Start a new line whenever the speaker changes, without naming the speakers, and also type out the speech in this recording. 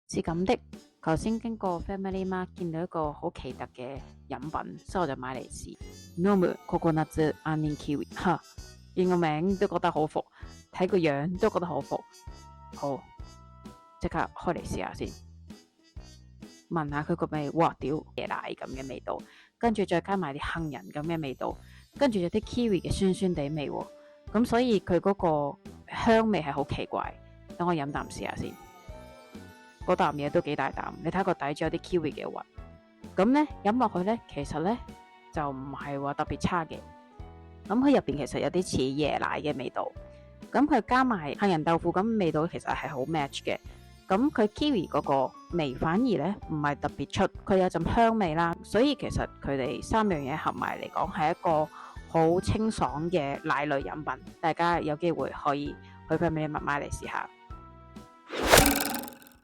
是咁的，頭先經過 Family Mart 見到一個好奇特嘅飲品，所以我就買嚟試。Nomu Coconut Onion Kiwi，見個名都覺得好服，睇個樣都覺得好服。好，即刻開嚟試下先，聞下佢個味，哇屌椰奶咁嘅味道，跟住再加埋啲杏仁咁嘅味道，跟住有啲 kiwi 嘅酸酸地味喎，咁所以佢嗰個香味係好奇怪。等我飲啖試下先。嗰啖嘢都幾大啖，你睇個底仲有啲 kiwi 嘅核，咁呢飲落去呢，其實呢就唔係話特別差嘅。咁佢入邊其實有啲似椰奶嘅味道，咁佢加埋杏仁豆腐咁味道，其實係好 match 嘅。咁佢 kiwi 嗰個味反而呢唔係特別出，佢有陣香味啦，所以其實佢哋三樣嘢合埋嚟講係一個好清爽嘅奶類飲品。大家有機會可以去 Family Mart買嚟試下。